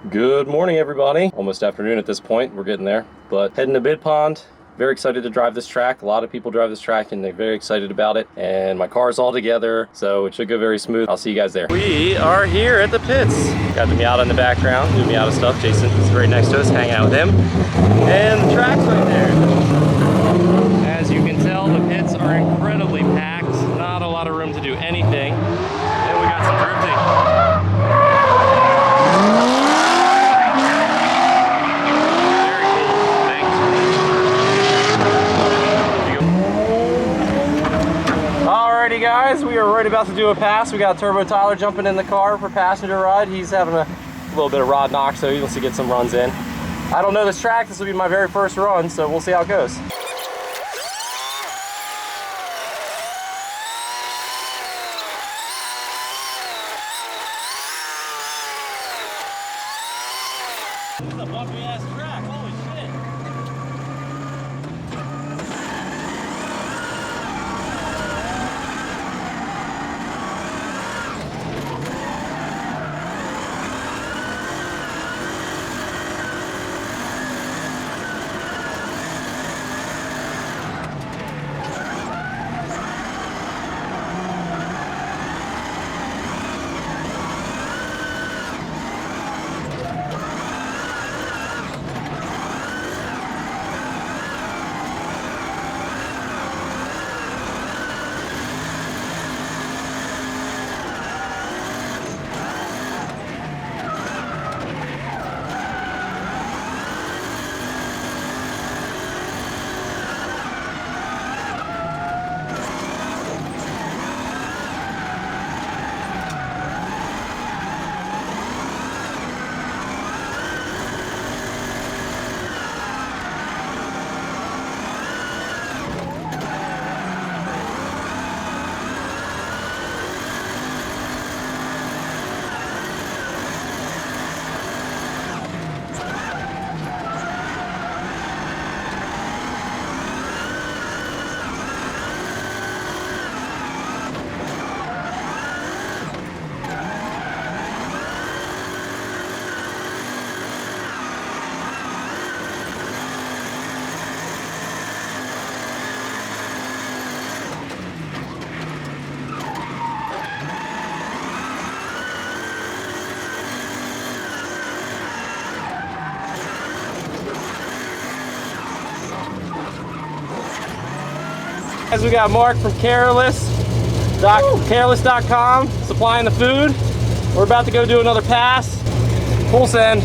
Good morning, everybody. Almost afternoon at this point. We're getting there, but heading to Midpond. Very excited to drive this track. A lot of people drive this track and they're very excited about it. And my car's all together, so it should go very smooth. I'll see you guys there. We are here at the pits. Got the Miata in the background, doing Miata stuff. Jason is right next to us, hanging out with him. And the track's right there. As you can tell, the pits are incredibly packed. Not a lot of room to do anything. And we got some drifting. Alrighty guys, we are right about to do a pass. We got Turbo Tyler jumping in the car for passenger ride. He's having a little bit of rod knock, so he wants to get some runs in. I don't know this track. This will be my very first run, so we'll see how it goes. This is a bumpy ass track, holy shit. Guys, we got Mark from Careless.com supplying the food. We're about to go do another pass. Full send.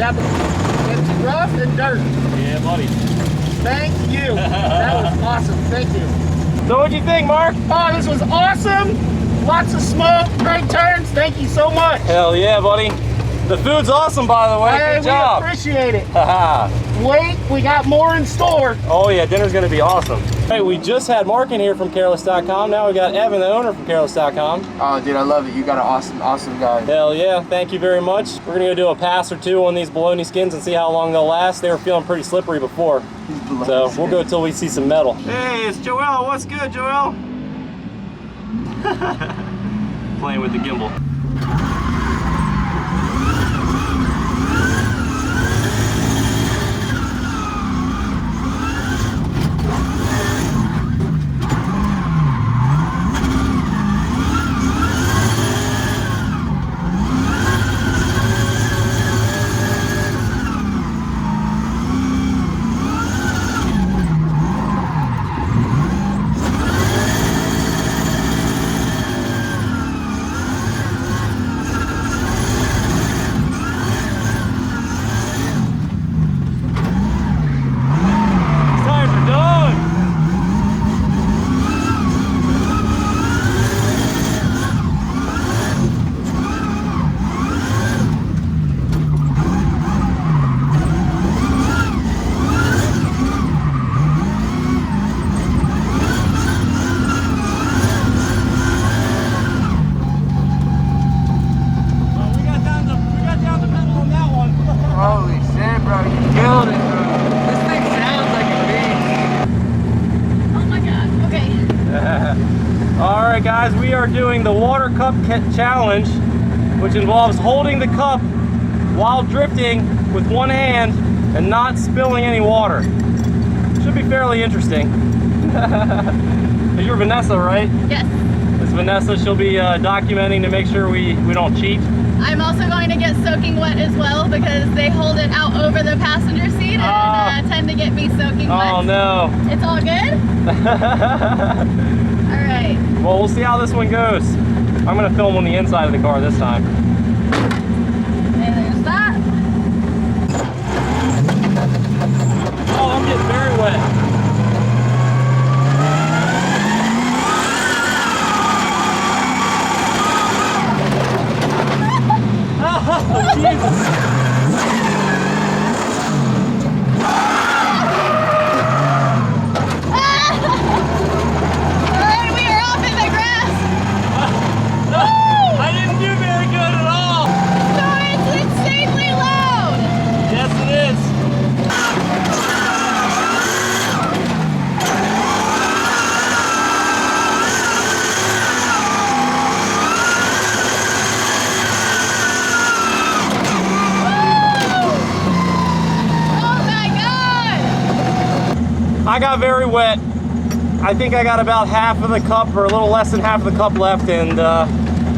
It's rough and dirt. Yeah, buddy. Thank you. That was awesome. Thank you. So what'd you think, Mark? Oh, this was awesome. Lots of smoke, great turns. Thank you so much. Hell yeah, buddy. The food's awesome, by the way. Hey, good job. We appreciate it. Haha. Wait, we got more in store. Oh yeah, dinner's gonna be awesome. Hey, we just had Mark in here from Careless.com. Now we got Evan, the owner from Careless.com. Oh, dude, I love it. You got an awesome guy. Hell yeah, thank you very much. We're gonna go do a pass or two on these bologna skins and see how long they'll last. They were feeling pretty slippery before. So we'll go till we see some metal. Hey, it's Joel. What's good, Joel? Playing with the gimbal. are doing the water cup challenge, which involves holding the cup while drifting with one hand and not spilling any water. Should be fairly interesting. You're Vanessa, right? Yes. This is Vanessa. She'll be documenting to make sure we don't cheat. I'm also going to get soaking wet as well because they hold it out over the passenger seat and tend to get me soaking wet. Oh no. It's all good? All right. Well, we'll see how this one goes. I'm gonna film on the inside of the car this time. And there's that. Oh, I'm getting very wet. Oh, Jesus. Alright, we are off in the grass. I didn't do very good at all. So it's insanely loud. Yes, it is. I got very wet. I think I got about half of the cup or a little less than half of the cup left, and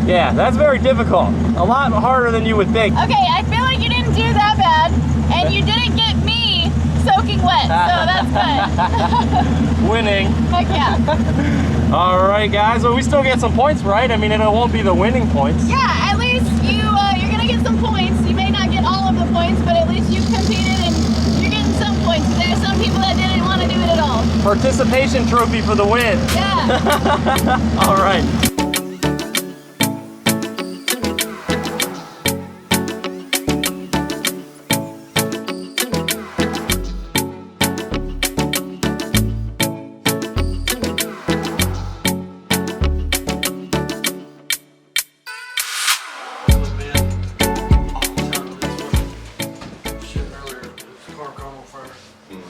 yeah, that's very difficult. A lot harder than you would think. Okay, I feel like you didn't do that bad, and you didn't get me soaking wet, so that's good. Winning. Heck yeah. All right, guys. Well, we still get some points, right? I mean, it won't be the winning points. Yeah, at least you're gonna get some points. You may not get all of the points, but at least you competed and you're getting some points. There are some people that didn't want to do it at all. Participation trophy for the win. Yeah. All right.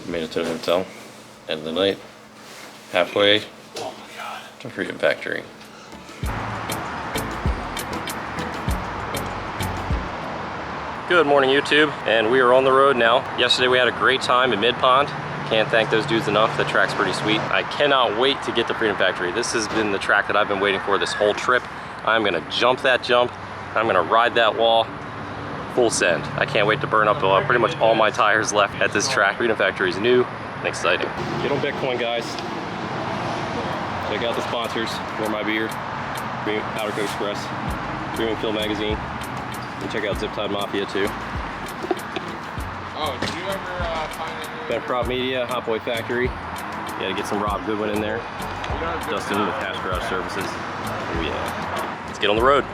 Made it to the hotel, end of the night, halfway to Freedom Factory. Good morning, YouTube, and we are on the road now. Yesterday we had a great time in Midpond. Can't thank those dudes enough. The track's pretty sweet. I cannot wait to get to Freedom Factory. This has been the track that I've been waiting for this whole trip. I'm gonna jump that jump. I'm gonna ride that wall. Full send. I can't wait to burn up pretty much all my tires left at this track. Freedom Factory is new and exciting. Get on Bitcoin, guys. Check out the sponsors for my beer, Powder Coat Express, Premium Field Magazine, and check out Zip Tie Mafia too. Oh, did you ever find any? Ben Prop Media, Hot Boy Factory. You gotta get some Rob Goodwin in there. Dustin with Cash Garage Services. Oh yeah. Let's get on the road.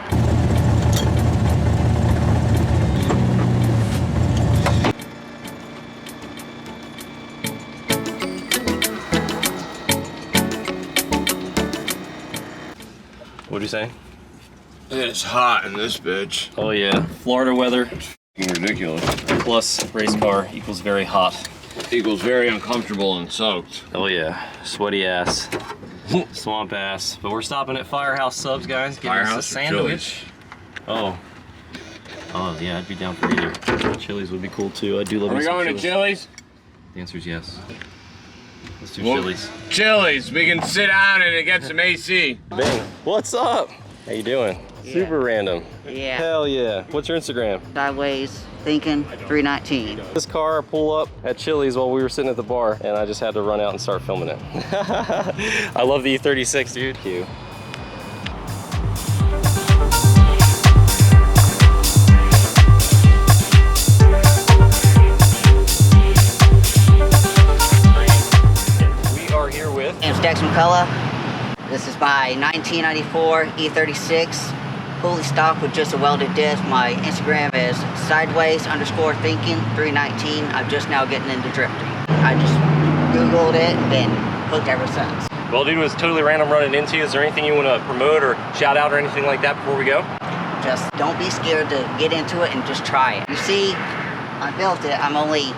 What'd you say? It's hot in this bitch. Oh yeah, Florida weather Ridiculous. plus race car equals very hot. Equals very uncomfortable and soaked. Oh yeah, sweaty ass, swamp ass. But we're stopping at Firehouse Subs, guys. Getting us a Firehouse or sandwich. Oh yeah, I'd be down for either. Chili's would be cool too. I do love Are me we some going to Chili's? The answer is yes. Let's do Well, Chili's. Chili's. We can sit down and get some AC. Bing, what's up? How you doing? Super random. Yeah. Hell yeah. What's your Instagram? Sideways thinking 319. This car pulled up at Chili's while we were sitting at the bar, and I just had to run out and start filming it. I love the E36, dude. Cute. We are here with James Dex McCullough. This is my 1994 E36. Fully stock with just a welded disc. My Instagram is sideways_thinking 319. I'm just now getting into drifting. I just Googled it and been hooked ever since. Well, dude, it was totally random running into you. Is there anything you want to promote or shout out or anything like that before we go? Just don't be scared to get into it and just try it. You see, I built it. I'm only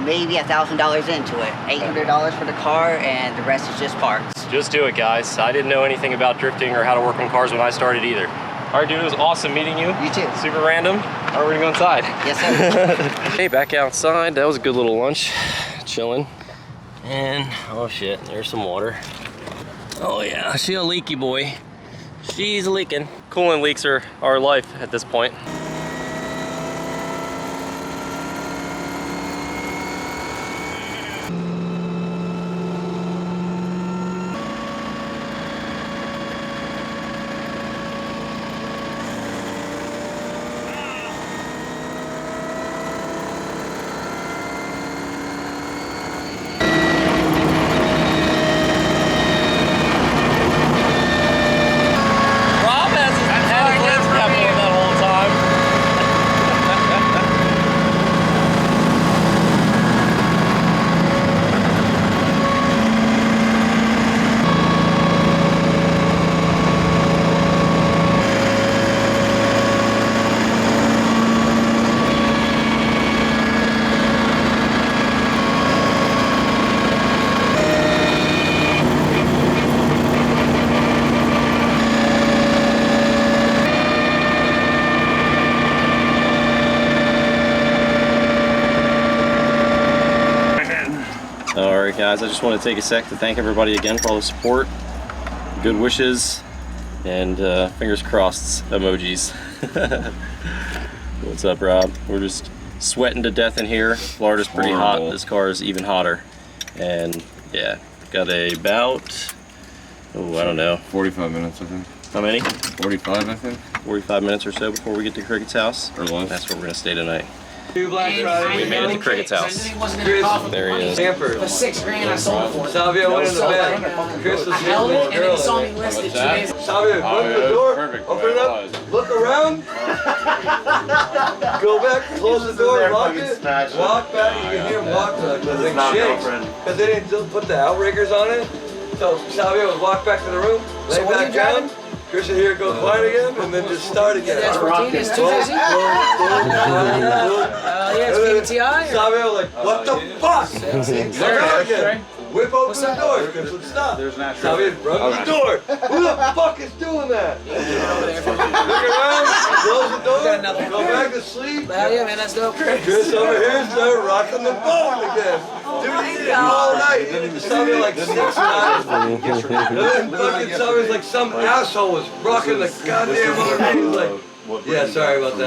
maybe $1,000 into it. $800 for the car and the rest is just parts. Just do it, guys. I didn't know anything about drifting or how to work on cars when I started either. All right, dude, it was awesome meeting you. You too. Super random. All right, we're gonna go inside. Yes, sir. Hey, back outside. That was a good little lunch. Chilling. And, oh shit, there's some water. Oh yeah, she a leaky boy. She's leaking. Coolant leaks are our life at this point. Alright guys, I just want to take a sec to thank everybody again for all the support, good wishes, and fingers crossed emojis. What's up, Rob? We're just sweating to death in here. Florida's pretty hot. This car is even hotter. And yeah, got about, oh, I don't know. 45 minutes, I think. How many? 45, I think. 45 minutes or so before we get to Crickett's house. Or less. That's where we're gonna stay tonight. Two Black Friday. We made it to Crickett's house. There he is. Camper. For $6,000 I sold it for. Salvia went in the bed. Chris was I held it and then he saw girl. me listed 2 days. Salvia, open the door, Perfect. open it up, look around, go back, close the door, lock it, walk back, you can hear him walk to the thing shakes. Because they didn't put the outriggers on it. So Salvia would walk back to the room, lay back down. Chris would hear it go quiet again, and then just start again. That's routine, it's too busy. Yeah, it's PTI. Salvia like, what the fuck? Start out again. Whip open the door. Chris would stop. Salvia, run to the door. Who the fuck is doing that? Look around, close the door, go back to sleep. Hell yeah, man, that's dope. Chris over here started rocking the phone again. Dude, he did it all night. Salvia like 6 hours. And then fucking Salvia's like some asshole was rocking the goddamn other thing. Like, yeah, sorry about that.